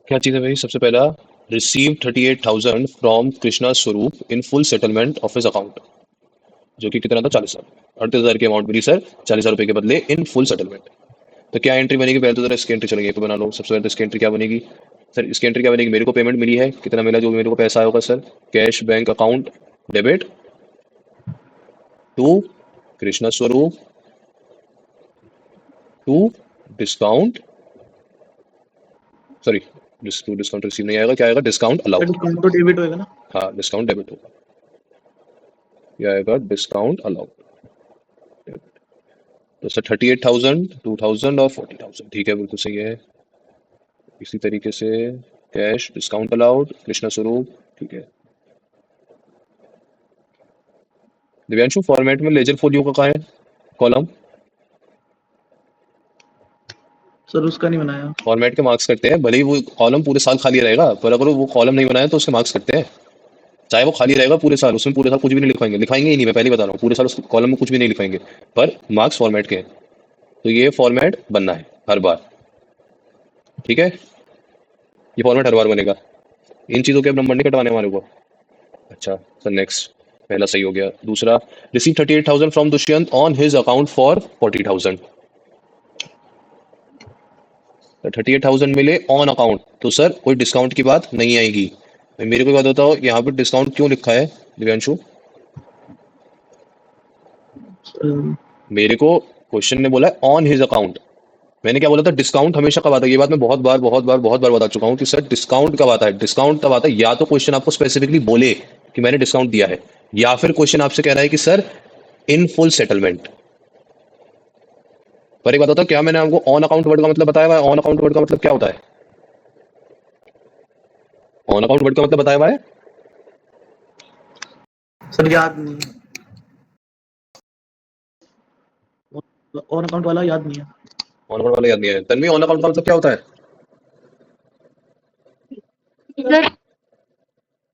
क्या चीज़ है भाई? सबसे पहला, रिसीव 38,000 फ्रॉम कृष्णा स्वरूप इन full settlement of his account, जो कि कितना था? 40,000। 38,000 की अमाउंट मिली सर 40,000 रुपए के बदले इन फुल सेटलमेंट। तो क्या एंट्री बनेगी? पहले तो जरा इसकी एंट्री चलेंगे तो बना लो। सबसे पहले तो इसकी एंट्री क्या बनेगी सर? इसकी एंट्री क्या बनेगी? मेरे को पेमेंट मिली है, कितना मिला? जो भी मेरे को पैसा होगा sir, cash bank account debit to Krishna Swaroop to discount, sorry discount receive नहीं आएगा, क्या आएगा? Discount sir allowed. डिस्काउंट तो डेबिट होएगा ना? हाँ, डिस्काउंट डेबिट होगा, क्या आएगा? Discount allowed. तो सर 38,000, 2,000 और 40,000, ठीक है, बिल्कुल सही है। इसी तरीके से कैश डिस्काउंट अलाउड कृष्णा स्वरूप, ठीक है। दिव्यांशु, फॉर्मेट में लेजर फोलियो का कहाँ है कॉलम? सर उसका नहीं बनाया। फॉर्मेट के मार्क्स करते हैं, भले ही वो कॉलम पूरे साल खाली रहेगा, पर अगर वो कॉलम नहीं बनाया तो उसके मार्क्स करते हैं। चाहे वो खाली रहेगा पूरे साल, उसमें पूरे साल कुछ भी नहीं लिखवाएंगे, लिखाएंगे ही नहीं, मैं पहले ही बता रहा हूँ, पूरे साल उस कॉलम में कुछ भी नहीं लिखाएंगे, पर मार्क्स फॉर्मेट के हैं। तो ये फॉर्मेट बनना है हर बार, ठीक है, ये फॉर्मेट हर बार बनेगा। इन चीज़ों के अब नंबर नहीं कटवाने हमारे को। अच्छा सर, नेक्स्ट, पहला सही हो गया। दूसरा, receive 38,000 from Dushyant on his account for 40,000। 38,000 मिले ऑन अकाउंट, तो सर कोई डिस्काउंट की बात नहीं आएगी। भाई मेरे को बात बताओ, यहाँ पे डिस्काउंट क्यों लिखा है दिव्यांशु? सर मेरे को क्वेश्चन ने बोला है ऑन हिज अकाउंट, मैंने क्या बोला था? डिस्काउंट हमेशा कब आता है? ये बात मैं बहुत बार बता चुका हूँ कि सर डिस्काउंट कब आता है। डिस्काउंट तब आता है या तो क्वेश्चन आपको स्पेसिफिकली बोले कि मैंने डिस्काउंट दिया है, या फिर क्वेश्चन आपसे कह रहा है कि सर इन फुल सेटलमेंट। पर एक बात होता है, क्या मैंने आपको ऑन अकाउंट वर्ड का मतलब बताया हुआ है? ऑन अकाउंट वर्ड का मतलब क्या होता है? ऑन अकाउंट वर्ड का मतलब बताया हुआ है? सर याद नहीं है, ऑन अकाउंट वाला याद नहीं है। ऑन अकाउंट वाला याद नहीं है? तन्वी, ऑन अकाउंट का मतलब क्या होता है? सर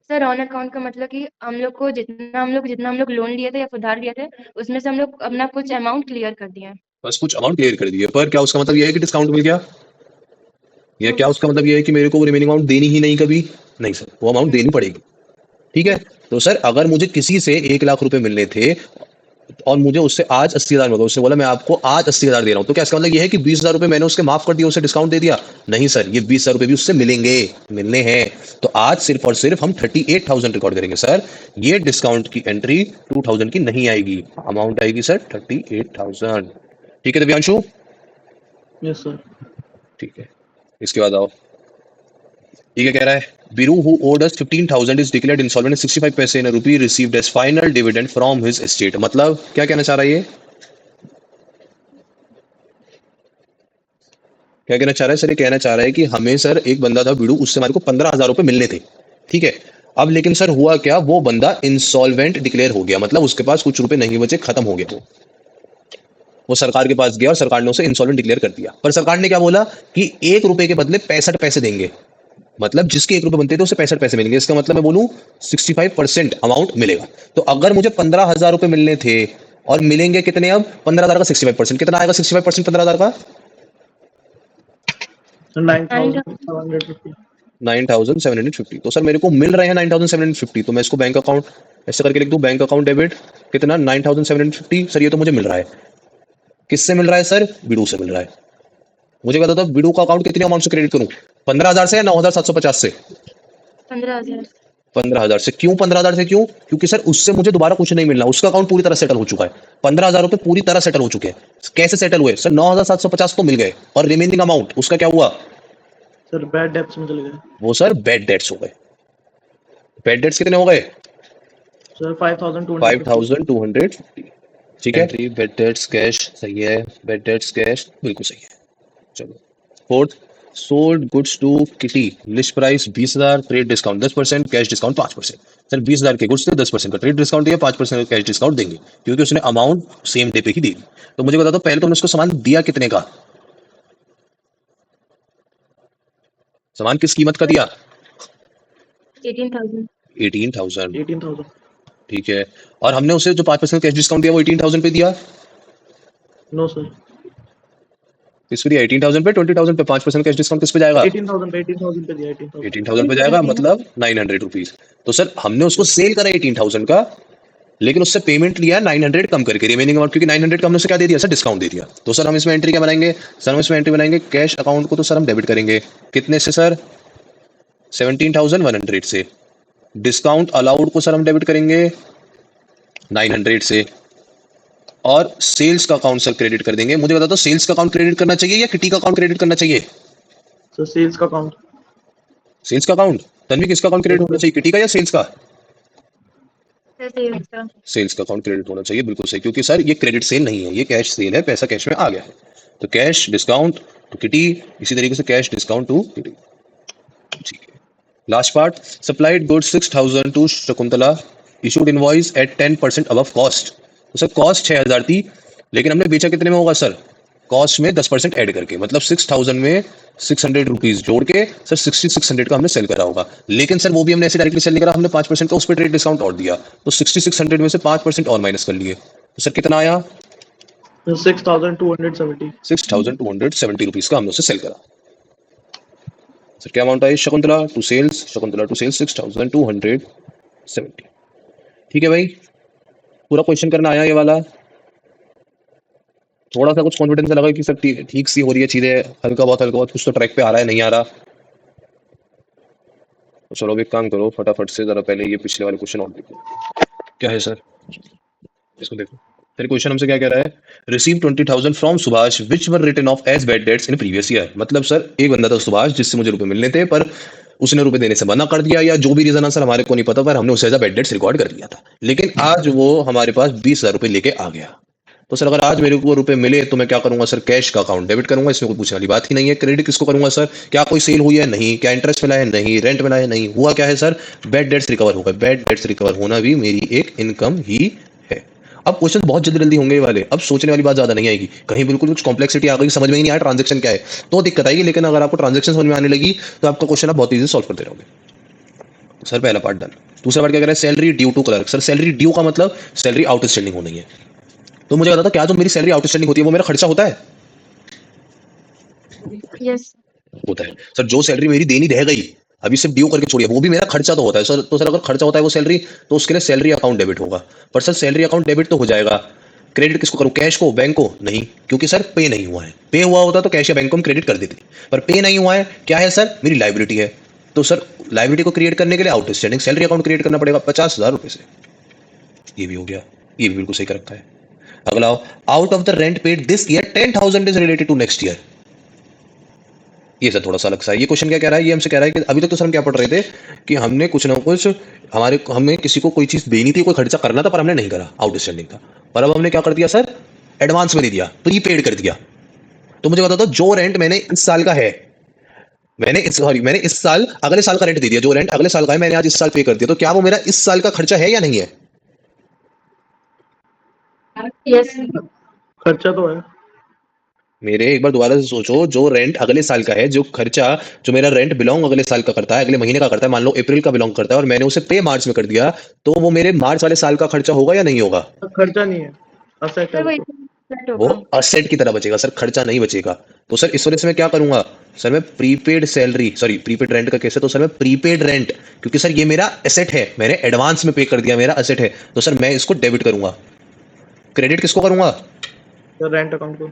सर ऑन अकाउंट का मतलब कि जितना हम लोग लोन लिए थे या उधार लिए थे, उसमें से हम लोग अपना कुछ अमाउंट क्लियर कर दिए हैं। बस कुछ अमाउंट क्लियर कर दिया, पर क्या उसका मतलब ये है कि डिस्काउंट मिल गया? या क्या उसका मतलब ये है कि मेरे को वो रिमेनिंग अमाउंट देनी ही नहीं कभी? नहीं सर, वो अमाउंट देनी पड़ेगी, ठीक है। तो सर अगर मुझे किसी से 1,00,000 रुपए मिलने थे और मुझे उससे आज 80,000 मिला, उसने बोला मैं आपको आज 80,000 दे रहा हूँ, तो क्या इसका मतलब ये है कि 20,000 रुपए मैंने उसके माफ कर दिया, उसे डिस्काउंट दे दिया? नहीं सर, ये 20,000 रुपए भी उससे मिलेंगे, मिलने हैं। तो आज सिर्फ और सिर्फ हम 38,000 रिकॉर्ड करेंगे सर। ये डिस्काउंट की एंट्री 2,000 की नहीं आएगी, अमाउंट आएगी सर 38,000, ठीक है दिव्यांशु? Yes sir. ठीक है, इसके बाद आओ, ठीक है, कह रहा है Biru, who owed us 15,000, is declared insolvent 65 पैसे in a rupee received as final dividend from his estate। मतलब क्या कहना चाह रहा है ये? क्या कहना चाह रहा है सर? ये कहना चाह रहा है कि हमें सर एक बंदा था बिडू, उससे हमारे को 15,000 रुपए मिलने थे, ठीक है। अब लेकिन सर हुआ क्या, वो बंदा इंसॉल्वेंट डिक्लेयर हो गया, मतलब उसके पास कुछ रुपए नहीं बचे, खत्म हो गया। वो सरकार के पास गया और सरकार ने उसे इंसॉल्वेंट डिक्लेयर कर दिया, पर सरकार ने क्या बोला कि 1 रुपए के बदले 65 पैसे देंगे, मतलब जिसके 1 रुपए बनते थे उसे 65 पैसे मिलेंगे। इसका मतलब मैं बोलूं 65% अमाउंट मिलेगा। तो अगर मुझे 15,000 रुपए मिलने थे और मिलेंगे कितने? अब 15,000 का 65% कितना आएगा? 65% 15,000 का 9,750। 9,750। तो सर मेरे को मिल रहे हैं 9,750, तो मैं इसको बैंक अकाउंट ऐसे करके लिख दूं, बैंक अकाउंट डेबिट कितना? 9,750। सर ये तो मुझे मिल रहा है, किससे मिल रहा है सर? बिडू से मिल रहा है। मुझे बता दो बिडू का अकाउंट कितनी अमाउंट से क्रेडिट करूं? 15,000 से या 9,750 से? 15,000। 15,000 से। क्यों 15,000 से? क्यों? क्योंकि सर उससे मुझे दोबारा कुछ नहीं मिलना, उसका अकाउंट पूरी तरह सेटल हो चुका है। 15,000 रुपए पूरी तरह सेटल हो चुके हैं। कैसे सेटल हुए सर? 9,750 तो मिल गए, और रिमेनिंग अमाउंट उसका क्या हुआ? सर बैड डेब्ट्स में चले गए। वो सर बैड डेट्स हो गए। बैड डेट्स कितने हो गए? सर 5,250। 5,250, ठीक है। एंट्री बैड डेट्स कैश, सही है, बैड डेट्स कैश बिल्कुल सही है। चलो, fourth, sold goods to Kitty, list price 20,000, trade discount 10%, cash discount 5%। Sir 20,000 के गुड्स थे, 10% का ट्रेड डिस्काउंट दिया, 5% का कैश डिस्काउंट देंगे, क्योंकि उसने अमाउंट सेम डे पे ही दी। तो मुझे बता दो पहले तुमने उसको सामान दिया कितने का? सामान किस कीमत का दिया? 18,000। 18,000, 18,000। ठीक है। और हमने उसे जो 5% कैश डिस्काउंट दिया वो 18,000 पे दिया। No sir. किस पे दिया 18,000 पे 20,000 पे 5% कैश डिस्काउंट किस पे जाएगा 18,000 पे 18,000 पे दिया 18,000 18,000 पे जाएगा मतलब 900 रुपीज। तो सर हमने उसको सेल करा 18,000 का, लेकिन उससे पेमेंट लिया 900 कम करके रिमेनिंग अमाउंट, क्योंकि 900 का हमने उसे क्या दे दिया सर डिस्काउंट दे दिया। तो सर हम इसमें एंट्री क्या बनाएंगे सर, हम इसमें एंट्री बनाएंगे कैश अकाउंट को तो सर हम डेबिट करेंगे कितने से सर 17,100 से। डिस्काउंट अलाउड को सर हम डेबिट करेंगे 900 से, और सेल्स का अकाउंट सर क्रेडिट कर देंगे। मुझे बता दो सेल्स का अकाउंट क्रेडिट करना चाहिए या किटी का अकाउंट क्रेडिट करना चाहिए? सर सेल्स का अकाउंट। सेल्स का अकाउंट। तन्वी किसका अकाउंट क्रेडिट होना चाहिए, किटी का या सेल्स का? सेल्स का अकाउंट क्रेडिट होना चाहिए, बिल्कुल सही, क्योंकि सर ये क्रेडिट सेल नहीं है, ये कैश सेल है, पैसा कैश में आ गया है। तो कैश डिस्काउंट टू किटी, इसी तरीके से कैश डिस्काउंट टू किटी। ठीक है, last part, supplied goods 6,000 to Shakuntala, issued invoice at 10% above cost. तो सर कॉस्ट 6,000 थी, लेकिन हमने बेचा कितने में होगा सर, कॉस्ट में 10% ऐड करके, मतलब 6,000 में 600 रुपीज जोड़ के सर 6,600 का हमने सेल करा होगा। लेकिन सर वो भी हमने ऐसे डायरेक्टली सेल नहीं करा, हमने 5% का उस पर ट्रेड डिस्काउंट और दिया, तो 6,600 में से 5% और माइनस कर लिए, तो सर कितना आया 6,270। 6,270 रुपीज का हमने उसे सेल करा। सर क्या अमाउंट आई Shakuntala to sales, Shakuntala to sales 6,270। ठीक है भाई, पूरा क्वेश्चन करना आया ये वाला। थोड़ा सा कुछ कॉन्फिडेंस लगा कि सर ठीक सी हो रही है चीजें, हल्का बहुत कुछ तो ट्रैक पे आ रहा है, नहीं आ रहा। तो चलो अब एक काम करो, फटाफट से जरा पहले ये पिछले वाले क्वेश्चन और देखो क्या है सर, इसको देखो। फिर क्वेश्चन हमसे क्या कह रहा है, receive 20,000 from Subhash which were written off as bad debts in previous year. मतलब सर एक बंदा था सुभाष जिससे मुझे रुपए मिलने थे, पर उसने रुपए देने से मना कर दिया, या जो भी रीजन है सर हमारे को नहीं पता, पर हमने उसे एज बैड डेट्स रिकॉर्ड कर दिया था। लेकिन आज वो हमारे पास 20,000 रुपए लेके आ गया। तो सर अगर आज मेरे को रुपए मिले तो मैं क्या करूंगा सर, कैश का अकाउंट डेबिट करूंगा, इसमें कोई पूछने वाली बात ही नहीं है। क्रेडिट किसको करूंगा सर, क्या कोई सेल हुई है, नहीं। क्या इंटरेस्ट मिला है, नहीं। रेंट मिला है, नहीं। हुआ क्या है सर, बैड डेट्स रिकवर हो गए। बैड डेट्स रिकवर होना भी मेरी एक इनकम ही है। अब क्वेश्चन बहुत जल्दी जल्दी होंगे ये वाले, अब सोचने वाली बात ज्यादा नहीं आएगी, कहीं बिल्कुल कुछ कॉम्प्लेक्सिटी आ गई, समझ में ही नहीं आया ट्रांजेक्शन क्या है, तो दिक्कत आएगी। लेकिन अगर आपको ट्रांजेक्शन समझ में आने लगी तो आपका क्वेश्चन आप बहुत ईजी सॉल्व करते रहोगे। सर पहला पार्ट डन। दूसरा पार्ट क्या कह रहा है, salary due to clerk. Sir salary due का मतलब सैलरी आउटस्टैंडिंग होनी है। तो मुझे बता दो क्या जो मेरी सैलरी आउटस्टैंडिंग होती है वो मेरा खर्चा होता है? यस होता है सर। जो सैलरी मेरी देनी रह गई, अभी सिर्फ ड्यू करके छोड़िए, वो भी मेरा खर्चा तो होता है सर। तो सर अगर खर्चा होता है वो सैलरी, तो उसके लिए सैलरी अकाउंट डेबिट होगा। पर सर सैलरी अकाउंट डेबिट तो हो जाएगा, क्रेडिट किसको करूं, कैश को, बैंक को? नहीं, क्योंकि सर पे नहीं हुआ है। पे हुआ होता तो कैश या बैंक को हम क्रेडिट कर देते, पर पे नहीं हुआ है, क्या है सर, मेरी लाइबिलिटी है। तो सर लाइबिलिटी को क्रिएट करने के लिए आउटस्टैंडिंग सैलरी अकाउंट क्रिएट करना पड़ेगा 50,000 रुपए से। ये भी हो गया, ये भी बिल्कुल सही कर रखा है। अगला, out of the rent paid this year 10,000 is related to next year. ये सर थोड़ा सा अलग सा है। ये क्वेश्चन क्या कह रहा है, ये हमसे कह रहा है कि अभी तक तो सर हम क्या पढ़ रहे थे कि हमने कुछ ना कुछ, हमें किसी को कोई चीज देनी थी, कोई खर्चा करना था, पर हमने नहीं करा, आउटस्टैंडिंग था। पर अब हमने क्या कर दिया सर, एडवांस में नहीं दिया, प्रीपेड कर दिया। तो मुझे बता दो जो रेंट मैंने इस साल का है, मैंने इस साल अगले साल का रेंट दे दिया, जो रेंट अगले साल का है मैंने आज इस साल पे कर दिया, तो क्या वो मेरा इस साल का खर्चा है या नहीं है? यस खर्चा तो है। मेरे एक बार दोबारा से सोचो, जो रेंट अगले साल का है, जो खर्चा, जो मेरा रेंट बिलोंग अगले साल का करता है, अगले महीने का करता है, मान लो अप्रैल का बिलोंग करता है, और मैंने उसे पे मार्च में कर दिया, तो वो मेरे मार्च वाले साल का खर्चा होगा या नहीं होगा? खर्चा नहीं है, असेट है सर वो वो तो। सेट वो होगा। असेट की तरह बचेगा सर, खर्चा नहीं बचेगा। तो सर इस वजह से मैं क्या करूंगा सर, मैं prepaid salary, sorry prepaid rent का केस है, तो सर मैं प्रीपेड रेंट, क्योंकि सर ये मेरा एसेट है, मैंने एडवांस में पे कर दिया, मेरा एसेट है, तो सर मैं इसको डेबिट करूंगा। क्रेडिट किसको करूंगा? सर रेंट अकाउंट को,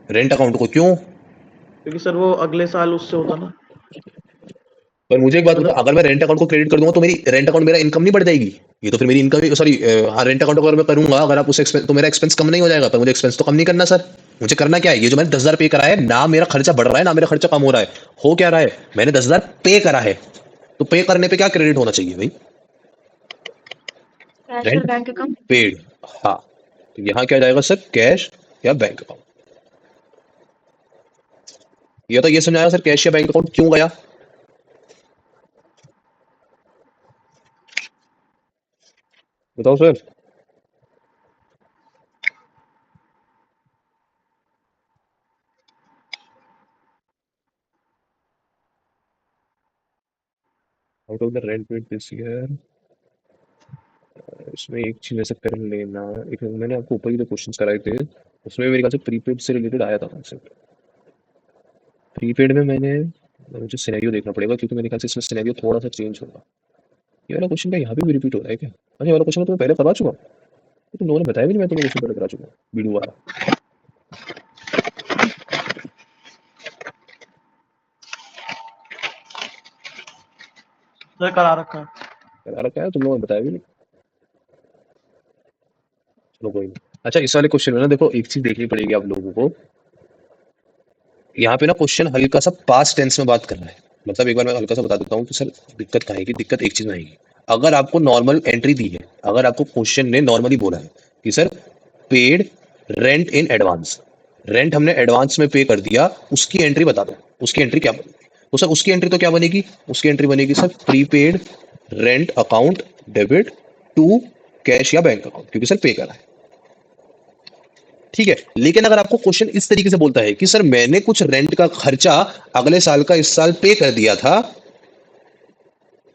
रेंट अकाउंट को। क्यों? क्योंकि सर वो अगले साल उससे होता ना। पर मुझे एक बात बता, मतलब अगर मैं रेंट अकाउंट को क्रेडिट कर दूंगा तो मेरी रेंट अकाउंट, मेरा इनकम नहीं बढ़ जाएगी? ये तो फिर मेरी इनकम, सॉरी हाँ, रेंट अकाउंट अगर मैं करूंगा, अगर आप उस एक्सपेंस, तो मेरा एक्सपेंस कम नहीं हो जाएगा? पर मुझे एक्सपेंस तो कम नहीं करना सर, मुझे करना क्या है, ये जो मैंने 10,000 पे करा है ना, मेरा खर्चा बढ़ रहा है ना मेरा खर्चा कम हो रहा है, हो क्या रहा है, मैंने 10,000 पे करा है, तो पे करने पे क्या क्रेडिट होना चाहिए भाई? कैश और रेंट बैंक अकाउंट। पेड। हाँ, तो यहाँ क्या जाएगा सर, कैश या बैंक अकाउंट। ये तो ये समझाया सर, कैश या बैंक अकाउंट क्यों गया? बताओ sir. Out of the rent paid this year इसमें एक चीज ऐसा कर लेना, एक मैंने आपको ऊपर ही जो क्वेश्चंस कराए थे उसमें मेरे ख्याल से प्रीपेड से रिलेटेड आया था कॉन्सेप्ट। प्रीपेड में मुझे सिनेरियो देखना पड़ेगा क्योंकि मेरे ख्याल से इसमें सिनेरियो थोड़ा सा चेंज होगा। ये वाला क्वेश्चन क्या यहाँ पे भी रिपीट हो रहा है क्या? अच्छा, ये वाला क्वेश्चन तुम्हें पहले करवा चुका हूँ? ये तुम लोगों ने बताया भी नहीं, मैं तुम्हें क्वेश्चन पहले करा चुका हूँ वीडियो वाला। सर करा रखा है। करा रखा है, तुम लोगों ने बताया भी नहीं। चलो कोई नहीं। अच्छा, इस वाले क्वेश्चन में ना देखो एक चीज देखनी पड़ेगी आप लोगों को। यहाँ पे ना क्वेश्चन हल्का सा पास्ट टेंस में बात कर रहा है। मतलब एक बार मैं हल्का सा बता देता हूँ कि सर दिक्कत कहाँ आएगी। दिक्कत एक चीज में आएगी, अगर आपको नॉर्मल एंट्री दी है, अगर आपको क्वेश्चन ने नॉर्मली बोला है कि sir paid rent in advance, rent हमने एडवांस में पे कर दिया, उसकी एंट्री बता दो, उसकी एंट्री क्या बनेगी? तो सर उसकी एंट्री तो क्या बनेगी? उसकी एंट्री बनेगी sir prepaid rent account debit to cash या बैंक अकाउंट, क्योंकि सर पे करा है। ठीक है, लेकिन अगर आपको क्वेश्चन इस तरीके से बोलता है कि सर मैंने कुछ रेंट का खर्चा अगले साल का इस साल पे कर दिया था,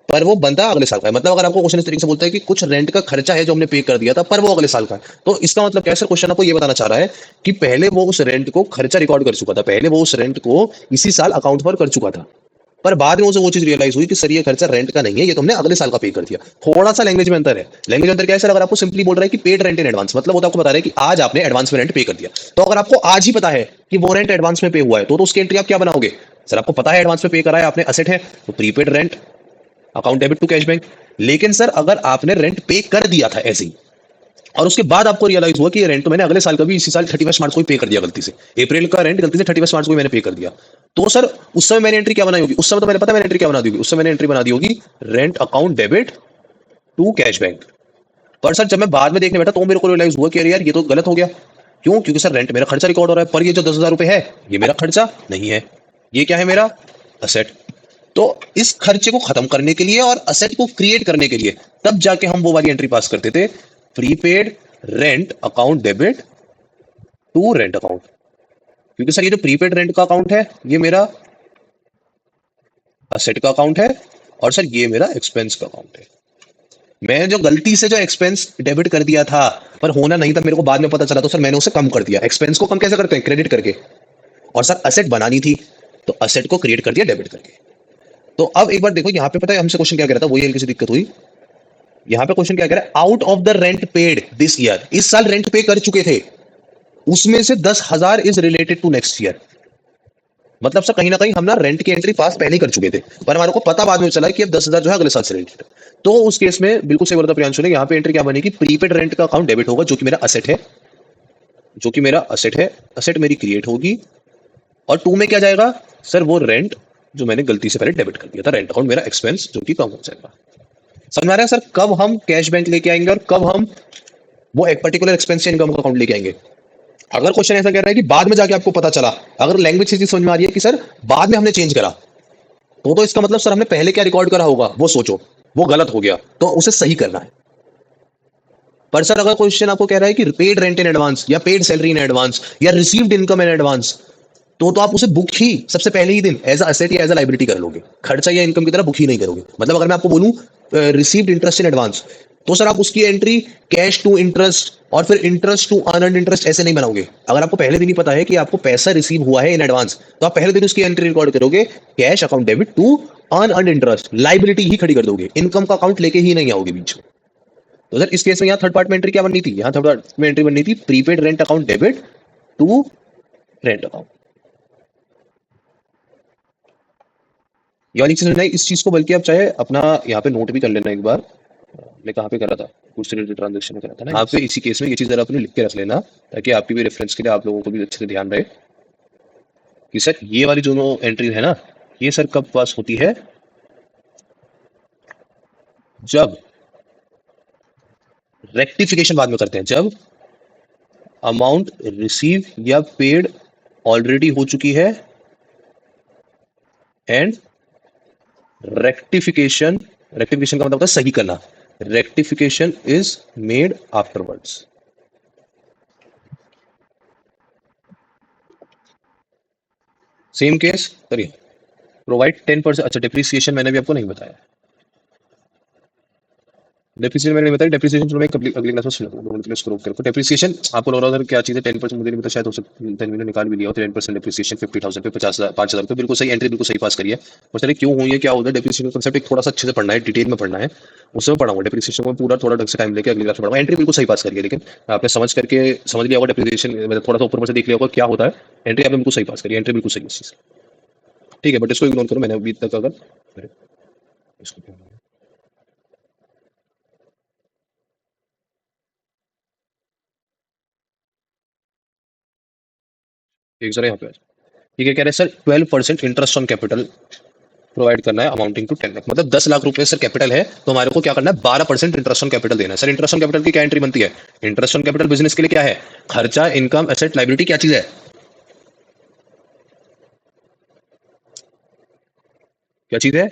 पर वो बनता अगले साल का है। मतलब अगर आपको क्वेश्चन इस तरीके से बोलता है कि कुछ रेंट का खर्चा है जो हमने पे कर दिया था पर वो अगले साल का है, तो इसका मतलब क्या है? सर क्वेश्चन आपको ये बताना चाह रहा है कि पहले वो उस रेंट को खर्चा रिकॉर्ड कर चुका था, पहले वो उस रेंट को इसी साल अकाउंट पर कर चुका था, पर बाद में उसे वो चीज रियलाइज हुई कि सर ये खर्चा रेंट का नहीं है, ये तुमने अगले साल का पे कर दिया। थोड़ा सा लैंग्वेज में अंतर है। लैंग्वेज अंतर क्या है सर? अगर आपको सिंपली बोल रहा है कि पेड रेंट इन एडवांस, मतलब वो तो आपको बता रहा है कि आज आपने एडवांस में रेंट पे कर दिया, तो अगर आपको आज ही पता है कि वो रेंट एडवांस में पे हुआ है तो उसकी एंट्री आप क्या बनाओगे? सर आपको पता है एडवांस में पे करा है आपने, असेट है, तो prepaid rent account debit to cash bank. लेकिन सर अगर आपने रेंट पे कर दिया था ऐसे ही और उसके बाद आपको रियलाइज हुआ कि ये रेंट तो मैंने अगले साल का भी इसी साल 31 मार्च को ही पे कर दिया गलती से, अप्रैल का रेंट गलती से 31 मार्च को ही मैंने पे कर दिया, तो सर उस समय मैंने एंट्री क्या बनाई होगी? उस समय तो मैंने पता मैंने एंट्री क्या बना दी होगी? उस समय मैंने एंट्री बना दी होगी rent account debit to cash bank. पर सर जब मैं बाद में देखने बैठा तो मेरे को रियलाइज हुआ कि अरे यार ये तो गलत हो गया। क्यों? क्योंकि सर रेंट मेरा खर्चा रिकॉर्ड हो रहा है, पर ये जो 10,000 रुपए है ये मेरा खर्चा नहीं है, ये क्या है? मेरा असेट। तो इस खर्चे को खत्म करने के लिए और असेट को क्रिएट करने के लिए तब जाके हम वो वाली एंट्री पास करते थे, prepaid rent account debit to rent account. क्योंकि सर ये जो प्रीपेड रेंट का अकाउंट है ये मेरा असेट का अकाउंट है और सर ये मेरा एक्सपेंस का अकाउंट है। मैं जो गलती से जो एक्सपेंस डेबिट कर दिया था पर होना नहीं था, मेरे को बाद में पता चला, तो सर मैंने उसे कम कर दिया। एक्सपेंस को कम कैसे करते हैं? क्रेडिट करके। और सर असेट बनानी थी तो असेट को क्रिएट कर दिया डेबिट करके। तो अब एक बार देखो यहाँ पे, पता है हमसे क्वेश्चन क्या कह रहा था? वही हल्की सी दिक्कत हुई। यहाँ पे क्वेश्चन क्या कह रहा है? Out of the rent paid this year, इस साल रेंट पे कर चुके थे उसमें से 10,000 is related to next year. मतलब सर कहीं ना कहीं हम ना रेंट की एंट्री पास पहले ही कर चुके थे, पर हमारे को पता बाद में चला कि अब 10,000 जो है अगले साल से रिलेटेड। तो उस केस में बिल्कुल सही बोला था प्रियांशु ने, यहाँ पे एंट्री क्या बनेगी? प्रीपेड रेंट का अकाउंट डेबिट होगा जो कि मेरा असेट है, जो कि मेरा असेट है, असेट मेरी क्रिएट होगी। और टू में क्या जाएगा? सर वो रेंट जो मैंने गलती से पहले डेबिट कर दिया था, रेंट अकाउंट मेरा एक्सपेंस जो कि कम हो जाएगा। समझ में आ रहा है सर कब हम कैश बैंक लेके आएंगे और कब हम वो एक पर्टिकुलर एक्सपेंस इनकम का अकाउंट लेके आएंगे? अगर क्वेश्चन ऐसा कह रहा है कि बाद में जाके आपको पता चला, अगर लैंग्वेज से चीज समझ में आ रही है कि सर बाद में हमने चेंज करा, तो इसका मतलब सर हमने पहले क्या रिकॉर्ड करा होगा वो सोचो, वो गलत हो गया तो उसे सही करना है। पर सर अगर क्वेश्चन आपको कह रहा है कि पेड रेंट इन एडवांस या पेड सैलरी इन एडवांस या रिसीव्ड इनकम इन एडवांस, तो आप उसे बुक ही सबसे पहले ही दिन एज असेट या एज अ लाइबिलिटी कर लोगे, खर्चा या इनकम की तरह बुक ही नहीं करोगे। मतलब अगर मैं आपको बोलूं रिसीव्ड इंटरेस्ट इन एडवांस, तो सर आप उसकी एंट्री कैश टू इंटरेस्ट और फिर इंटरेस्ट टू अर्नड इंटरेस्ट ऐसे नहीं बनाओगे। अगर आपको पहले दिन ही पता है कि आपको पैसा रिसीव हुआ है इन एडवांस, तो आप पहले दिन उसकी एंट्री रिकॉर्ड करोगे cash account debit to earned interest, liability ही खड़ी कर दोगे, इनकम का अकाउंट लेके ही नहीं आओगे बीच में। तो सर इस केस में यहाँ थर्ड पार्ट में एंट्री क्या बननी थी? यहाँ थर्ड पार्ट में एंट्री बननी थी prepaid rent account debit to rent account. ये वाली चीज नहीं, इस चीज को बल्कि आप चाहे अपना यहाँ पे नोट भी कर लेना एक बार। मैं कहाँ पे करा था? गुड्स रिलेटेड ट्रांजेक्शन में करा था ना। यहाँ पे इसी केस में ये चीज जरा अपने लिख के रख लेना ताकि आपकी भी रेफरेंस के लिए आप लोगों को भी अच्छे से ध्यान रहे कि सर ये वाली जो एंट्री है ना, ये सर कब पास होती है? जब रेक्टिफिकेशन बाद में करते हैं, जब अमाउंट रिसीव या पेड ऑलरेडी हो चुकी है एंड रेक्टिफिकेशन, रेक्टिफिकेशन का मतलब होता है सही करना, rectification is made afterwards. Same case करिए, प्रोवाइड 10%। अच्छा डिप्रिसिएशन मैंने भी आपको नहीं बताया, डेप्रिसिएशन मैंने बताया, डेप्रिसिएशन थोड़ा मैं अगली क्लास में सुना स्क्रॉल करके डेप्रिसिएशन आपको लग रहा था क्या चीज़ है 10% मुझे नहीं पता, शायद हो सकता 10 मिनट निकाल भी लिया हो, 10% डेप्रिसिएशन 50,000 पे 50,000 5,000 रुपये बिल्कुल सही एंट्री, बिल्कुल सही पास करिए। और सर क्यों हुई है, क्या होता है डेप्रिसिएशन कंसेप्ट, एक थोड़ा सा अच्छे से पढ़ना है, डिटेल में पढ़ना है, उसमें पढ़ाऊंगा डेप्रिसिएशन को पूरा थोड़ा ढंग से टाइम लेके अगली क्लास में पढ़ाऊंगा। एंट्री बिल्कुल सही पास करिए, लेकिन आपने समझ लिया होगा डेप्रिसिएशन, मतलब थोड़ा सा ऊपर से देख लिया होगा क्या होता है, एंट्री आपने बिल्कुल सही पास करिए, एंट्री बिल्कुल सही है, ठीक है। बट इसको इग्नोर करो, मैंने अभी तक अगर इसको एक जरा यहाँ पे ठीक है, कह रहे हैं sir 12% interest on capital provide करना है अमाउंटिंग टू 10 लाख, मतलब 10 लाख रुपए सर कैपिटल है, तो हमारे को क्या करना है 12% इंटरेस्ट ऑन कैपिटल देना है। सर इंटरेस्ट ऑन कैपिटल की क्या एंट्री बनती है, इंटरेस्ट ऑन कैपिटल बिजनेस के लिए क्या है, खर्चा, इनकम, एसेट, लाइबिलिटी, क्या चीज है, क्या चीज है,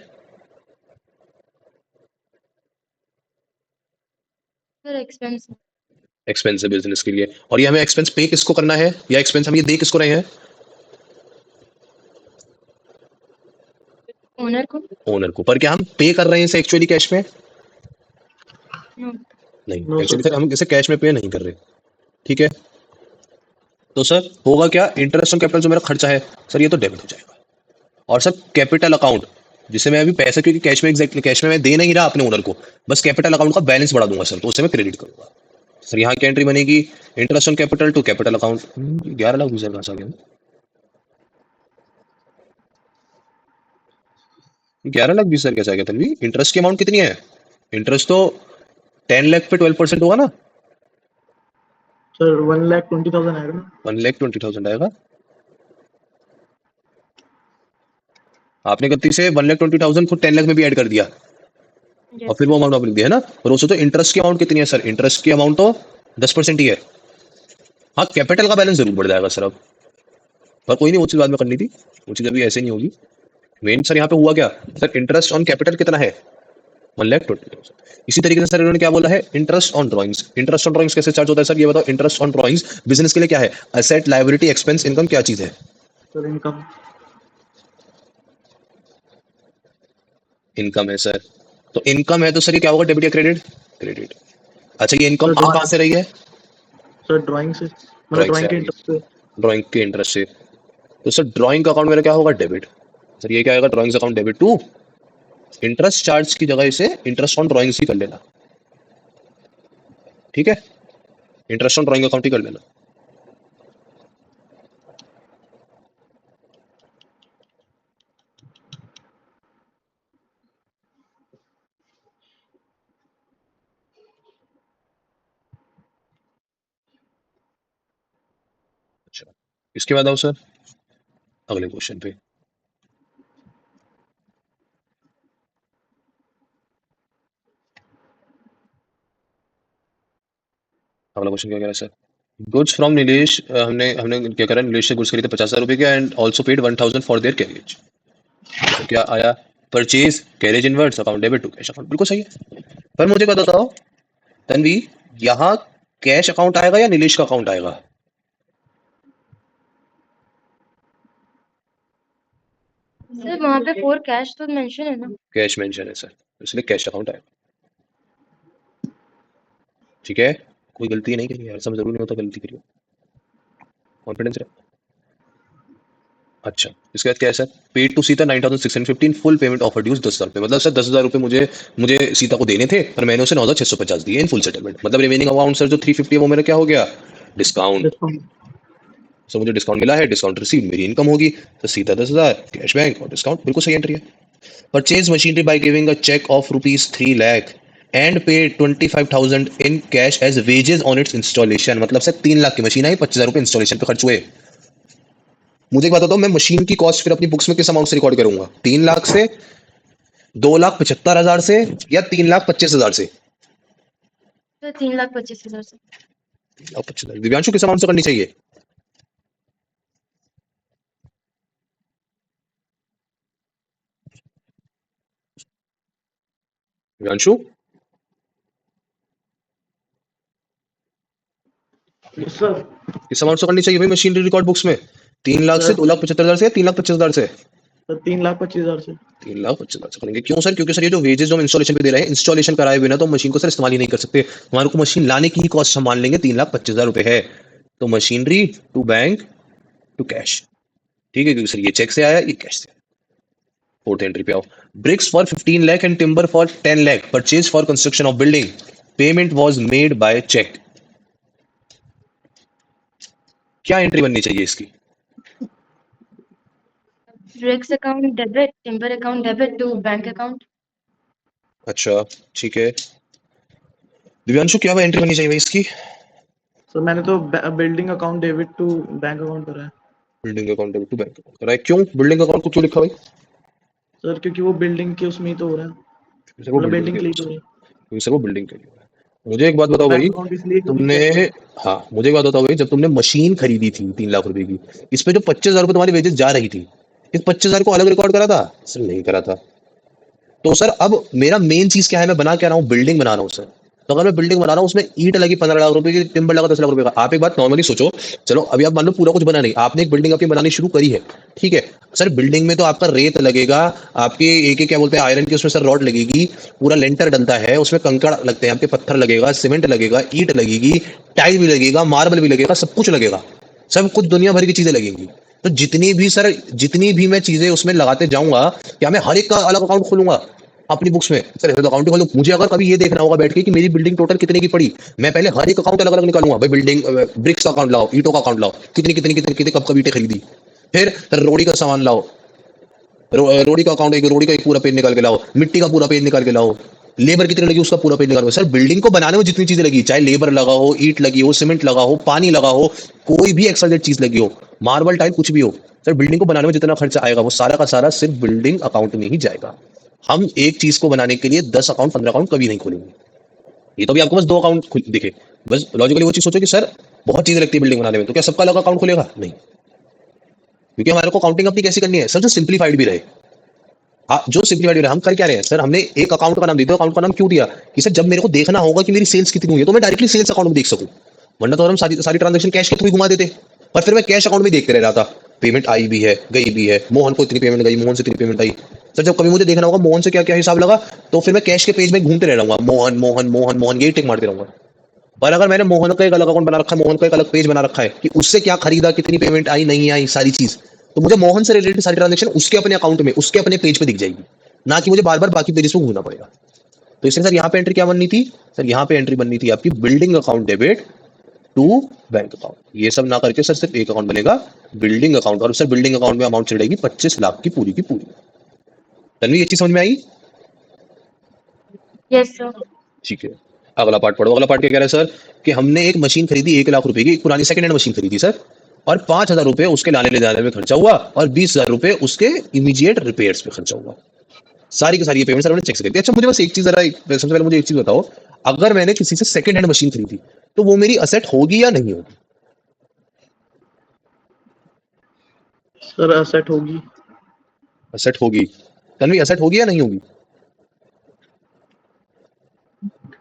सर एक्सपेंस एक्सपेंस है बिजनेस के लिए। और ये हमें एक्सपेंस पे किसको करना है, या एक्सपेंस हम ये दे किसको रहे हैं, ओनर को। ओनर को। पर क्या हम पे कर रहे हैं इसे एक्चुअली कैश में, नो नहीं, नो एक्चुअली सर। सर हम इसे कैश में पे नहीं कर रहे, ठीक है। तो सर होगा क्या, इंटरेस्ट ऑन कैपिटल जो मेरा खर्चा है सर ये तो डेबिट हो जाएगा, और सर कैपिटल अकाउंट जिसे मैं अभी पैसे, क्योंकि कैश में एग्जैक्टली कैश में मैं दे नहीं रहा अपने ओनर को, बस कैपिटल अकाउंट का बैलेंस बढ़ा दूंगा सर, तो उसे मैं क्रेडिट करूंगा। सर यहाँ क्या एंट्री बनेगी, interest on capital to capital account, 11 lakh sir कहाँ से आ गया, 11 लाख सर कैसे आ गया तनवी, इंटरेस्ट की अमाउंट कितनी है, इंटरेस्ट तो 10 लाख पे 12% होगा ना, सर 1,20,000 आएगा ना। 1,20,000 आएगा, आपने गलती से 1,20,000 खुद 10 लाख में भी ऐड कर दिया, और यस फिर वो अमाउंट आपने दिया है ना। और उससे तो इंटरेस्ट की अमाउंट कितनी है सर, इंटरेस्ट की अमाउंट तो 10% ही है। हाँ कैपिटल का बैलेंस जरूर बढ़ जाएगा सर अब, पर कोई नहीं, वो चीज बाद में करनी थी, वो चीज अभी ऐसे नहीं होगी। मेन सर यहाँ पे हुआ क्या, सर इंटरेस्ट ऑन कैपिटल कितना है, 1,20,000। इसी तरीके से सर इन्होंने क्या बोला है, interest on drawings, interest on drawings कैसे चार्ज होता है सर, ये बताओ। इंटरेस्ट ऑन ड्राइंग्स बिजनेस के लिए क्या है, एसेट, लायबिलिटी, एक्सपेंस, इनकम, क्या चीज है, सर इनकम। इनकम है सर। तो इनकम है तो सर ये क्या होगा, डेबिट या क्रेडिट, क्रेडिट। अच्छा ये इनकम सर आ कहाँ से रही है, सर ड्राइंग से, मतलब ड्राइंग से ड्राइंग आ के रही इंटरेस्ट पे। है, ड्राइंग के इंटरेस्ट से। तो सर ड्राइंग का अकाउंट मेरा क्या होगा, डेबिट। सर ये क्या आएगा, drawings account debit to interest charge की जगह इसे इंटरेस्ट ऑन ड्राइंग्स ही कर लेना, ठीक है, इंटरेस्ट ऑन ड्राइंग अकाउंट ही कर लेना। अच्छा इसके बाद आओ सर अगले क्वेश्चन पे। अगला क्वेश्चन क्या कह रहा है सर, गुड्स फ्रॉम नीलेश, हमने हमने क्या करा, नीलेश से गुड्स खरीदे 50,000 रुपए के, and also paid 1,000 for their carriage. तो क्या आया, purchase carriage inwards account debit to cash account, बिल्कुल सही है। पर मुझे क्या बताओ तन्वी, यहाँ कैश अकाउंट आएगा या नीलेश का अकाउंट आएगा, सर वहाँ पे फॉर कैश तो मेंशन है ना। कैश मेंशन है सर, इसलिए कैश अकाउंट आएगा, ठीक है। कोई गलती नहीं करी यार, सब जरूरी नहीं होता गलती करियो, कॉन्फिडेंस रहे। अच्छा इसके बाद क्या है sir, paid to Sita 9,615 full payment of her dues 10,000 रुपए, मतलब सर 10,000 रुपए मुझे मुझे सीता को देने थे, पर मैंने उसे 9,650 दिए इन फुल सेटलमेंट, मतलब रिमेनिंग अमाउंट सर जो 350 है वो मेरा क्या हो गया, डिस्काउंट। डिस्काउंट। सर मुझे डिस्काउंट मिला है, डिस्काउंट रिसीव मेरी इनकम होगी, तो सीता 10,000 कैश बैंक और डिस्काउंट, बिल्कुल सही एंट्री है। Purchase machinery by giving a cheque of ₹3 lakh and pay 25,000 in cash as wages on its installation, मतलब सर 3 लाख की मशीन आई, 25,000 रुपए इंस्टॉलेशन पे खर्च हुए। मुझे एक बात बताओ, मैं मशीन की कॉस्ट फिर अपनी बुक्स में किस अमाउंट से रिकॉर्ड करूंगा, 3 लाख से, 2,75,000 से, या 3,25,000 से, सर 3,25,000 से। 3,25,000 दिव्यांशु किस अमाउंट से करनी चाहिए, दिव्यांशु यस सर। किस अमाउंट से करनी चाहिए भाई मशीनरी रिकॉर्ड बुक्स में, 3 लाख से, सर 2,75,000 से, या 3,25,000 से, सर 3,25,000 से। 3,25,000 से करेंगे। क्यों सर? क्योंकि सर ये जो वेजेस जो हम इंस्टॉलेशन पे दे रहे हैं, इंस्टॉलेशन कराए बिना तो मशीन को सर इस्तेमाल ही नहीं कर सकते। हमारे को मशीन लाने की ही कॉस्ट हम मान लेंगे 3,25,000 रुपए है। तो machinery to bank to cash, ठीक है, क्योंकि सर ये चेक से आया, ये कैश से आया। फोर्थ एंट्री पे आओ। Bricks for 15 lakh and timber for 10 lakh purchase for construction of building, payment was made by cheque. क्या एंट्री बननी चाहिए इसकी? Bricks account debit, timber account debit to bank account. अच्छा ठीक है, दिव्यांशु क्या एंट्री बननी चाहिए भाई इसकी? सर मैंने तो building account debit to bank account करा है। Building account debit to bank account कराए। क्यों बिल्डिंग अकाउंट को क्यों लिखा भाई? सर क्योंकि वो बिल्डिंग के उसमें ही तो हो रहा है, सर वो मतलब बिल्डिंग बिल्डिंग के के लिए तो हो रहा है। क्योंकि सर वो बिल्डिंग के लिए है। मुझे एक बात बताओ बैंक भाई, अकाउंट इसलिए क्योंकि तुमने, कैश हो रहा है। हाँ मुझे एक बात बताओ भाई, जब तुमने मशीन खरीदी थी 3 लाख रुपए की, इस पे जो 25,000 रुपए तुम्हारी वेजेस जा रही थी, इस 25,000 को अलग रिकॉर्ड करा था? सर नहीं करा था। तो सर अब मेरा मेन चीज क्या है, मैं बना क्या रहा हूँ? बिल्डिंग बना रहा हूँ सर। तो अगर मैं बिल्डिंग बना रहा हूँ, उसमें ईंट लगी 15 लाख रुपए की, टिम्बर लगा 10 लाख रुपए का। आप एक बात नॉर्मली सोचो, चलो अभी आप मान लो पूरा कुछ बना नहीं, आपने एक बिल्डिंग अपनी बनानी शुरू करी है, ठीक है सर, बिल्डिंग में तो आपका रेत लगेगा, आपके एक क्या बोलते हैं आयरन की उसमें सर रॉड लगेगी, पूरा लेंटर डलता है, उसमें कंकड़ लगते हैं आपके, पत्थर लगेगा, सीमेंट लगेगा, ईंट लगेगी, टाइल भी लगेगा, मार्बल भी लगेगा, सब कुछ लगेगा, सब कुछ दुनिया भर की चीजें लगेंगी। तो जितनी भी सर, जितनी भी मैं चीजें उसमें लगाते जाऊंगा, क्या मैं हर एक का अलग अकाउंट खोलूंगा अपनी बुक्स में? सर ऐसे तो अकाउंट ही खोलूं। मुझे अगर कभी ये देखना होगा बैठ के कि मेरी बिल्डिंग टोटल कितने की पड़ी, मैं पहले हर एक अकाउंट अलग अलग निकालूंगा भाई। बिल्डिंग ब्रिक्स का अकाउंट लाओ, ईंटों का अकाउंट लाओ, कितनी कितनी कितनी कितनी कब कब ईंटें खरीदी, फिर सर रोड़ी का सामान लाओ, रोड़ी का अकाउंट, एक रोड़ी का एक पूरा पेज निकाल के लाओ, मिट्टी का पूरा पेज निकाल के लाओ, लेबर कितनी लगी उसका पूरा पेज निकाल के। सर बिल्डिंग को बनाने में जितनी चीजें लगी, चाहे लेबर लगा हो, ईंट लगी हो, सीमेंट लगा हो, पानी लगा हो, कोई भी एक्सवाइजेड चीज लगी हो, मार्बल टाइल कुछ भी हो, सर बिल्डिंग को बनाने में जितना खर्चा आएगा वो सारा का सारा सिर्फ बिल्डिंग अकाउंट में ही जाएगा। हम एक चीज को बनाने के लिए 10 अकाउंट 15 अकाउंट कभी नहीं खोलेंगे। ये तो भी आपको बस 2 अकाउंट दिखे, बस लॉजिकली वो चीज सोचो कि सर बहुत चीजें लगती है बिल्डिंग बनाने में, तो क्या सबका अलग अकाउंट खुलेगा? नहीं, क्योंकि हमारे को काउंटिंग अपनी कैसी करनी है सर, जो सिंप्लीफाइड भी रहे। हाँ जो सिंप्लीफाइड रहे, हम कर क्या रहे हैं सर, हमने एक अकाउंट का नाम दिया, अकाउंट का नाम क्यों दिया कि सर जब मेरे को देखना होगा कि मेरी सेल्स कितनी हुई है तो मैं डायरेक्टली सेल्स अकाउंट में देख सकूं, वरना तो हम सारी सारी ट्रांजेक्शन कैश के थ्रू घुमा देते। पर फिर मैं कैश अकाउंट में देखते रह रहा था, पेमेंट आई भी है गई भी है, मोहन को इतनी पेमेंट गई, मोहन से इतनी पेमेंट आई। सर जब कभी मुझे देखना होगा मोहन से क्या क्या हिसाब लगा, तो फिर मैं कैश के पेज में घूमते रह रहूंगा, मोहन मोहन मोहन मोहन यही टिक मारते रहूंगा। पर अगर मैंने मोहन का एक अलग अकाउंट बना रखा है, मोहन का एक अलग पेज बना रखा है कि उससे क्या खरीदा, कितनी पेमेंट आई नहीं आई, सारी चीज, तो मुझे मोहन से रिलेटेड सारी ट्रांजेक्शन उसके अपने अकाउंट में, उसके अपने पेज पे दिख जाएगी, ना कि मुझे बार बार बाकी पेजेस पे घूमना पड़ेगा। तो इसलिए सर यहाँ पे एंट्री क्या बननी थी? सर यहाँ पे एंट्री बननी थी आपकी building account debit to bank account. ये सब ना करके सर सिर्फ एक अकाउंट बनेगा, बिल्डिंग अकाउंट, और सर बिल्डिंग अकाउंट में अमाउंट चढ़ेगी 25 लाख की पूरी की पूरी। तन्वी ये चीज समझ में आई? Yes sir. ठीक है, अगला पार्ट पढ़ो। अगला पार्ट क्या कह रहा है सर कि हमने एक मशीन खरीदी 1 लाख रुपए की, एक पुरानी सेकंड हैंड मशीन खरीदी सर, और 5,000 रुपए उसके लाने ले जाने में खर्चा हुआ, और 20,000 रुपए उसके इमीडिएट रिपेयर्स पे खर्चा हुआ। सारी की सारी ये पेमेंट सर हमने चेक से कर दी। अच्छा मुझे बस एक चीज जरा सबसे पहले मुझे एक चीज बताओ, अगर मैंने किसी से सेकंड हैंड मशीन खरीदी तो वो मेरी असेट होगी या नहीं होगी? सर असेट होगी। असेट होगी। तन्वी असेट होगी या नहीं होगी?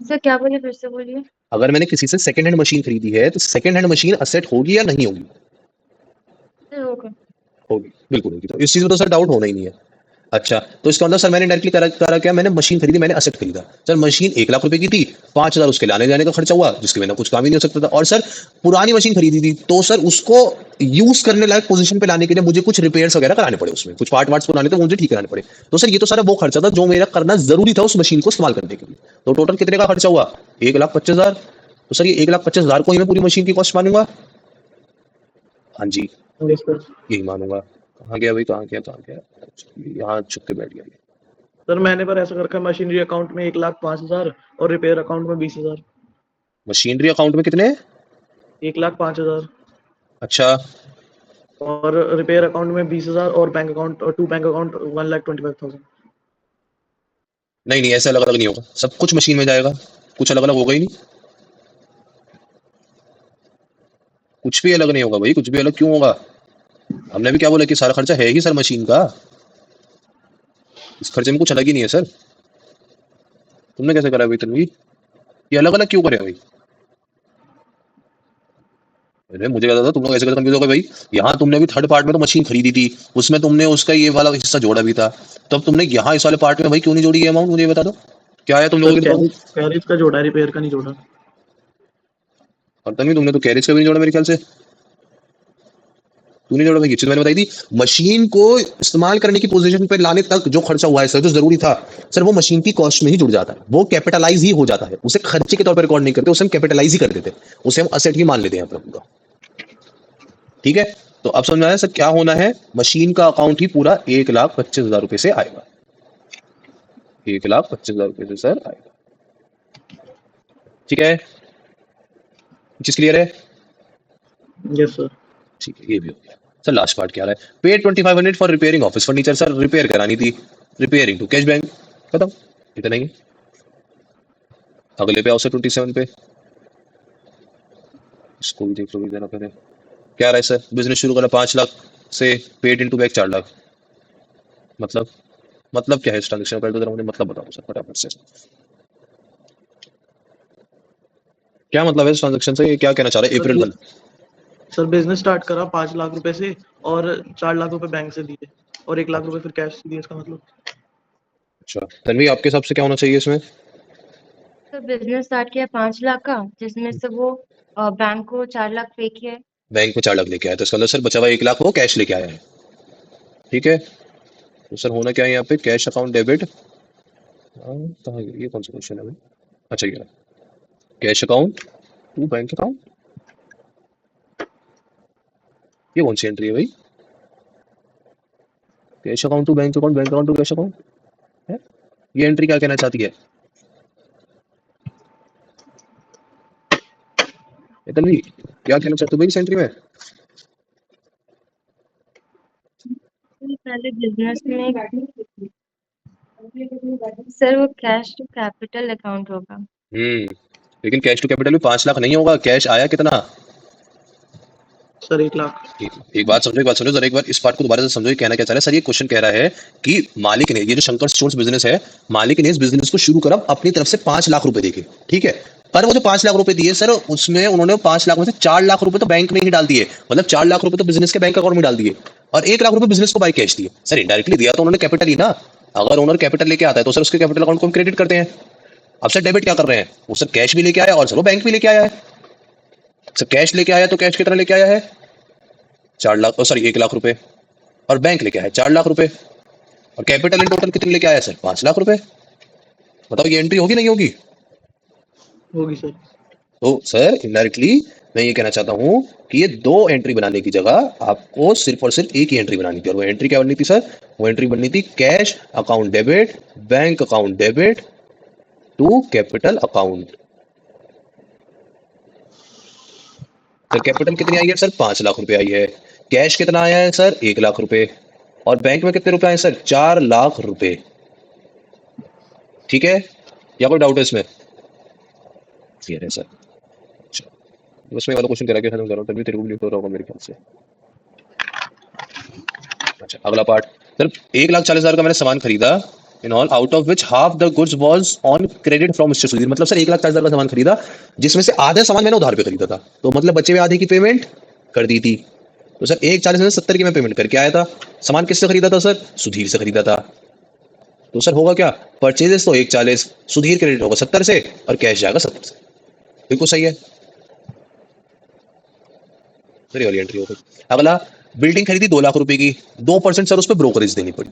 सर क्या बोले, फिर से बोलिए। अगर मैंने किसी से सेकंड हैंड मशीन खरीदी है तो सेकंड हैंड मशीन असेट होगी या नहीं होगी? सर होगा। होगी, बिल्कुल होगी। तो इस चीज में तो सर डाउट होना ही नहीं है। अच्छा तो इसका मतलब सर मैंने डायरेक्टली करा क्या, मैंने मशीन खरीदी, मैंने असेट खरीदा। सर मशीन 1 लाख रुपए की थी, 5,000 उसके लाने जाने का खर्चा हुआ, जिसके बिना कुछ काम ही नहीं हो सकता था। और सर पुरानी मशीन खरीदी थी तो सर उसको यूज करने लायक पोजीशन पे लाने के लिए मुझे कुछ रिपेयर्स वगैरह कराने पड़े, उसमें कुछ पार्ट वार्ट्स पुराने थे मुझे ठीक कराने पड़े। तो सर ये तो सारा वो खर्चा था जो मेरा करना जरूरी था उस मशीन को इस्तेमाल करने के लिए। तो टोटल कितने का खर्चा हुआ? 1,25,000। तो सर ये 1,25,000 को ही मैं पूरी मशीन की कॉस्ट मानूंगा? हाँ जी यस सर। यही मानूंगा। कहाँ गया भाई, कहाँ गया, यहाँ छुप के बैठ गया। सर मैंने पर ऐसा कर रखा है, मशीनरी अकाउंट में 1,05,000 और रिपेयर अकाउंट में 20,000। मशीनरी अकाउंट में कितने? 1,05,000 अच्छा और रिपेयर अकाउंट में 20,000 और बैंक अकाउंट और टू बैंक अकाउंट 1,25,000। नहीं नहीं, ऐसे अलग अलग नहीं होगा, सब कुछ मशीन में जाएगा, कुछ अलग अलग होगा ही नहीं, कुछ भी अलग नहीं होगा भाई, कुछ भी अलग क्यों होगा? हमने भी क्या बोला कि सारा खर्चा है ही सर मशीन का, इस खर्चे में कुछ अलग ही नहीं है सर। तुमने कैसे करा भाई तनवीर, ये अलग अलग क्यों करे भाई? अरे मुझे क्या था तुम लोग ऐसे करके कंफ्यूज हो गए भाई। यहाँ तुमने अभी थर्ड पार्ट में तो मशीन खरीदी थी, उसमें तुमने उसका ये वाला हिस्सा जोड़ा भी था, तब तुमने यहाँ इस वाले पार्ट में भाई क्यों नहीं जोड़ी ये अमाउंट, मुझे ये बता दो क्या है तुम सर लोगों के दिमाग में। कैरेज का जोड़ा है, रिपेयर का नहीं जोड़ा। और तन्वी तुमने तो कैरेज का भी नहीं जोड़ा मेरे ख्याल से, तूने जोड़ा भाई, ये चीज मैंने बताई थी। मशीन को इस्तेमाल करने की पोजीशन पे लाने तक जो खर्चा हुआ है सर, जो जरूरी था सर, वो मशीन की कॉस्ट में ही जुड़ जाता है, वो कैपिटलाइज ही हो जाता है, उसे खर्चे के तौर पर रिकॉर्ड नहीं करते, उसे हम कैपिटलाइज ही कर देते, उसे हम असेट ही मान लेते हैं अपना पूरा। ठीक है, तो अब समझ में आया सर क्या होना है, मशीन का अकाउंट ही पूरा 1,25,000 रुपए से आएगा, 1,25,000 रुपए से सर आएगा। ठीक है, चीज क्लियर है। Yes sir. ठीक है, ये भी हो गया सर। लास्ट पार्ट क्या रहा है, पे 2,500 for repairing office furniture, sir repair करानी थी, रिपेयरिंग टू कैश बैंक, खत्म, इतना ही है। अगले पे आओ सर 27 पे, स्कूल देख लो जरा पहले क्या रहा है सर, बिजनेस शुरू करा 5 लाख से, पेड इनटू बैक 4 लाख, मतलब क्या है इस ट्रांजेक्शन का, जरा मुझे मतलब बताओ सर फटाफट से, क्या मतलब है इस ट्रांजेक्शन से, ये क्या कहना चाह रहा है अप्रैल 1। सर बिजनेस स्टार्ट करा 5 लाख रुपए से और 4 लाख रुपए बैंक से दिए और 1 लाख रुपए फिर कैश से दिए, इसका मतलब। अच्छा तन्वी आपके हिसाब से क्या होना चाहिए इसमें। तो बिजनेस स्टार्ट किया 5 लाख का, जिसमें से वो बैंक को 4 लाख पे किया है। बैंक में 4 लाख लेके आया, तो इसका मतलब सर बचा हुआ 1 लाख वो कैश लेके आया है। ठीक है, तो सर होना क्या है यहाँ पे, कैश अकाउंट डेबिट, कहाँ ये कौन सा क्वेश्चन है भाई, अच्छा ये cash account to bank account, ये कौन सी एंट्री है भाई, cash account to bank account, bank account to cash account है, ये एंट्री क्या कहना चाहती है तन्वी, क्या कहना चाहते हो भाई इस एंट्री में। पहले बिजनेस में सर वो कैश टू कैपिटल अकाउंट होगा। लेकिन कैश टू कैपिटल में 5 लाख नहीं होगा, कैश आया कितना, सर 1 लाख। एक बात समझो जरा, एक बार इस पार्ट को दोबारा से समझो, ये कहना क्या चाह रहा है सर, ये क्वेश्चन कह रहा है कि मालिक ने, ये जो शंकर स्टोर्स बिजनेस है, मालिक ने इस बिजनेस को शुरू करा अपनी तरफ से 5 लाख रुपए देके, ठीक है, पर वो जो 5 लाख रुपए दिए सर, उसमें उन्होंने 5 लाख में से 4 लाख रुपए तो बैंक में ही डाल दिए, मतलब 4 लाख रुपए तो बिजनेस के बैंक अकाउंट में डाल दिए, और 1 लाख रुपए बिजनेस को बाय कैश दिए। सर इनडायरेक्टली दिया तो उन्होंने कैपिटल ही ना, अगर ओनर कैपिटल लेके आता है तो सर उसके कैपिटल अकाउंट को हम क्रेडिट करते हैं। अब सर डेबिट क्या कर रहे हैं, वो सर कैश भी लेके आया और सर वो बैंक भी लेके आया है, सर कैश लेके आया तो कैश कितना लेके आया है 4 लाख, सॉरी 1 लाख रुपए, और बैंक लेके आया 4 लाख रुपए, और कैपिटल इन टोटल कितने लेके आया सर 5 लाख रुपए। बताओ ये एंट्री होगी नहीं होगी। होगी सर। तो सर इनडायरेक्टली मैं ये कहना चाहता हूं कि ये 2 एंट्री बनाने की जगह आपको सिर्फ और सिर्फ एक ही एंट्री बनानी थी, और वो एंट्री क्या बननी थी सर, वो एंट्री बननी थी cash account debit, bank account debit to capital account. Sir capital कितनी आई है सर 5 लाख रुपए आई है, कैश कितना आया है सर 1 लाख रुपए, और बैंक में कितने रुपए आए सर 4 लाख रुपए। ठीक है, या कोई डाउट है इसमें, क्लियर है सर। अच्छा बस मैं वाला क्वेश्चन करा के खत्म कर रहा हूँ, तभी तेरे को भी हो रहा होगा मेरे ख्याल से। अच्छा अगला पार्ट, सर 1,40,000 का मैंने सामान खरीदा, in all out of which half the goods was on credit from mister Sudhir, मतलब सर 1,40,000 का सामान खरीदा जिसमें से आधा सामान मैंने उधार पे खरीदा था, तो मतलब बचे हुए आधे की पेमेंट कर दी थी, तो सर 1,40,000 में 70 की मैं पेमेंट करके आया था। सामान किससे खरीदा था सर, सुधीर से खरीदा था, तो सर होगा क्या, परचेजेस तो 1,40,000, सुधीर क्रेडिट होगा 70 से और कैश जाएगा 70 से, बिल्कुल सही है, सर ये वाली एंट्री हो गई। अगला, बिल्डिंग खरीदी 2 लाख रुपए की, 2% सर उस पर ब्रोकरेज देनी पड़ी,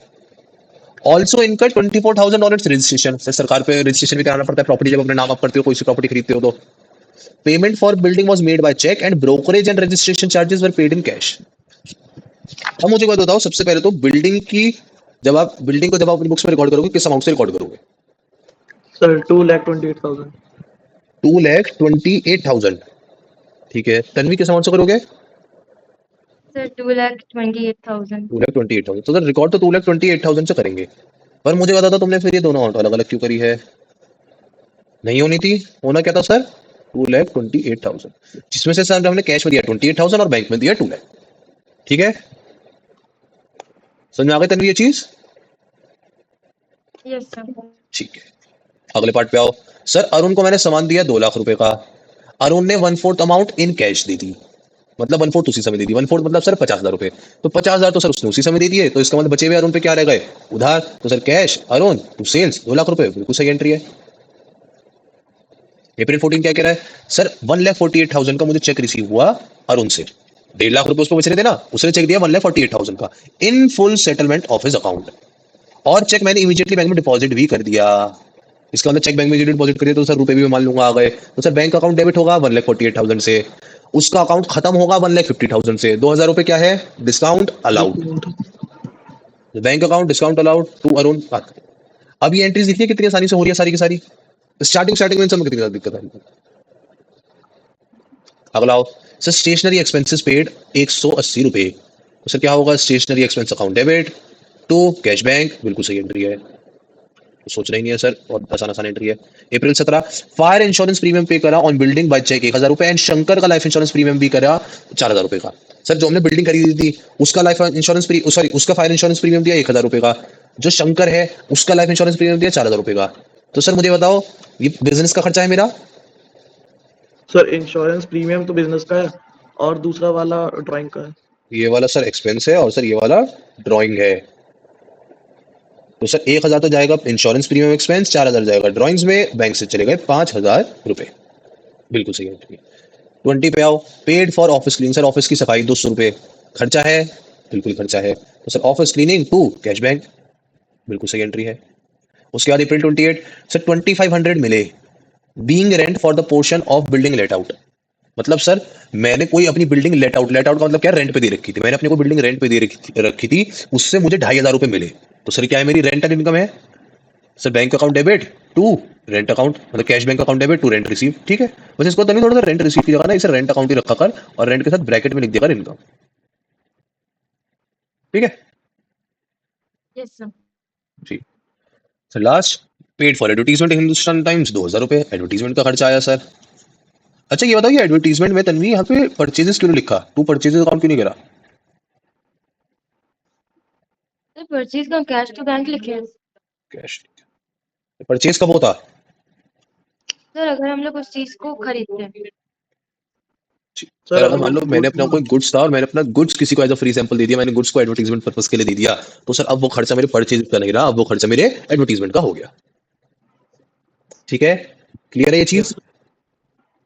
ऑल्सो इनका 24,000 ऑन इट्स रजिस्ट्रेशन, सर सरकार पे रजिस्ट्रेशन भी कराना पड़ता है प्रॉपर्टी, जब अपने नाम आप करते हो कोई सी प्रॉपर्टी खरीदते हो तो। Payment for building was made by cheque and brokerage and registration charges were paid in cash. अब मुझे बात बताओ, सबसे पहले तो बिल्डिंग की, जब आप बिल्डिंग को जब आप अपनी बुक्स में रिकॉर्ड करोगे किस अमाउंट से रिकॉर्ड करोगे सर 2,28,000। 2,28,000, ठीक है, तन्वी किस अमाउंट से करोगे सर 2,28,000। 2,28,000, तो सर रिकॉर्ड तो 2,28,000 से करेंगे, पर मुझे बता था तुमने फिर ये दोनों अमाउंट अलग अलग क्यों करी है, नहीं होनी थी, होना क्या था सर 2,28,000, जिसमें से सर हमने कैश में दिया 28,000 और बैंक में दिया 2 लाख। ठीक है, समझ में आ गई तन्वी ये चीज, यस सर। ठीक है, अगले पार्ट पे आओ। सर अरुण को मैंने सामान दिया 2 लाख रुपए का, अरुण ने 1/4 अमाउंट इन कैश दी थी, मतलब 1/4 उसी समय दे दी, 1/4 मतलब सर 50,000 रुपए, तो 50,000 तो सर उसने उसी समय दे दिए, तो इसका मतलब बचे हुए अरुण पे क्या रह गए, उधार। तो sir cash Arun to sales 2 lakh रुपए, बिल्कुल सही एंट्री है। अप्रैल 14 क्या कह रहा है सर, 1,48,000 का मुझे चेक रिसीव हुआ अरुण से, 1.5 लाख रुपए उसको बच रहे थे ना, उसने चेक दिया 1,48,000 का इन full settlement of his account, और चेक मैंने इमीडिएटली बैंक में डिपॉजिट भी कर दिया। इसका मतलब चेक बैंक में डिपॉजिट करिए तो सर रुपए भी मैं मान लूंगा आ गए, तो सर बैंक अकाउंट डेबिट होगा 1,48,000 से, उसका अकाउंट खत्म होगा 1,50,000 से, 2,000 रुपए क्या है discount allowed, bank account discount allowed to Arun. अब ये एंट्रीज देखिए कितनी आसानी से हो रही है सारी की सारी, स्टार्टिंग में इन सब में कितनी ज्यादा दिक्कत आ रही है। अगला आओ सर, स्टेशनरी एक्सपेंसेस पेड 180 रुपए, तो सर क्या होगा, stationery expense account debit to cash bank, बिल्कुल सही एंट्री है, तो सोचना ही नहीं है सर, बहुत आसान एंट्री है। अप्रैल 17 फायर इंश्योरेंस प्रीमियम पे करा ऑन बिल्डिंग बाय चेक 1,000 रुपए, एंड शंकर का लाइफ इंश्योरेंस प्रीमियम भी करा 4,000 रुपए का। सर जो हमने बिल्डिंग खरीदी थी उसका लाइफ इंश्योरेंस सॉरी उसका फायर इंश्योरेंस प्रीमियम दिया 1,000 रुपए का, जो शंकर है उसका लाइफ इंश्योरेंस प्रीमियम दिया 4,000 रुपए का। तो सर मुझे बताओ ये बिजनेस का खर्चा है मेरा, सर इंश्योरेंस प्रीमियम तो बिजनेस का है और दूसरा वाला ड्राइंग का है। ये वाला सर एक्सपेंस है और सर ये वाला ड्राइंग है, तो सर 1,000 तो जाएगा इंश्योरेंस प्रीमियम एक्सपेंस, 4,000 जाएगा ड्राइंग्स में, बैंक से चले गए 5,000 रुपए, बिल्कुल सही एंट्री। 20 पे आओ, paid for office cleaning, sir office की सफाई 200 रुपए खर्चा है, बिल्कुल खर्चा है, तो sir office cleaning to cash bank, बिल्कुल सही एंट्री है। उसके बाद अप्रैल 28 सर 2,500 मिले being rent for the portion of building let out, मतलब सर मैंने कोई अपनी बिल्डिंग लेट आउट का मतलब क्या, रेंट पे दे रखी थी, मैंने अपनी कोई बिल्डिंग रेंट पे दे रखी थी, उससे मुझे 2,500 रुपए मिले, तो सर क्या है मेरी रेंटल इनकम है, sir bank account debit to rent account, मतलब cash bank account debit to rent receive, ठीक है। बस इसको तो नहीं थोड़ा सा रेंट रिसीव की जगह ना इसे रेंट अकाउंट ही रखा कर और रेंट के साथ ब्रैकेट में लिख दिया कर इनकम, ठीक है यस सर। ठीक। Sir last paid for advertisement Hindustan times 2,000 रुपए एडवर्टीजमेंट का खर्चा आया सर। अच्छा ये बताओ ये एडवर्टीजमेंट में तन्वी यहाँ पे परचेजेस क्यों लिखा, टू परचेजेस अकाउंट क्यों नहीं करा, सर परचेज का कैश टू बैंक लिखे हैं। कैश परचेज कब होता, सर अगर हम लोग उस चीज को खरीदते हैं। सर अगर मान लो मैंने अपना कोई गुड्स था और मैंने अपना गुड्स किसी को एज अ फ्री सैंपल दे दिया, मैंने गुड्स को एडवर्टीजमेंट पर्पस के लिए दे दिया, तो सर अब वो खर्चा मेरे परचेज का नहीं रहा, अब वो खर्चा मेरे एडवर्टीजमेंट का हो गया, ठीक है क्लियर है ये चीज,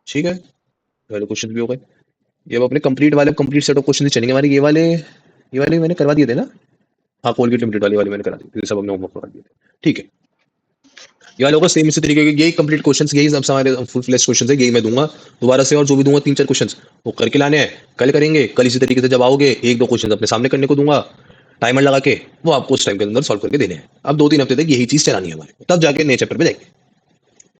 ठीक है पहले क्वेश्चन भी हो गए, ये अब अपने कंप्लीट सेट ऑफ क्वेश्चन चलेंगे हमारे, ये वाले मैंने करवा दिए थे ना, हाँ कोलगेट लिमिटेड वाले मैंने करा दिए, सब हमने होमवर्क करवा दिए थे, ठीक है। ये वाले होगा सेम इसी तरीके के, यही कंप्लीट क्वेश्चंस, यही सब हमारे फुल फ्लेश क्वेश्चंस है, यही मैं दूंगा दोबारा से, और जो भी दूंगा 3-4 क्वेश्चंस वो करके लाने हैं, कल करेंगे, कल इसी तरीके से जब आओगे 1-2 क्वेश्चंस अपने सामने करने को दूंगा टाइमर लगा के, वो आपको उस टाइम के अंदर सॉल्व करके देने हैं। अब 2-3 हफ्ते तक यही चीज चलानी है हमारे, तब जाके नए चैप्टर पे जाएंगे।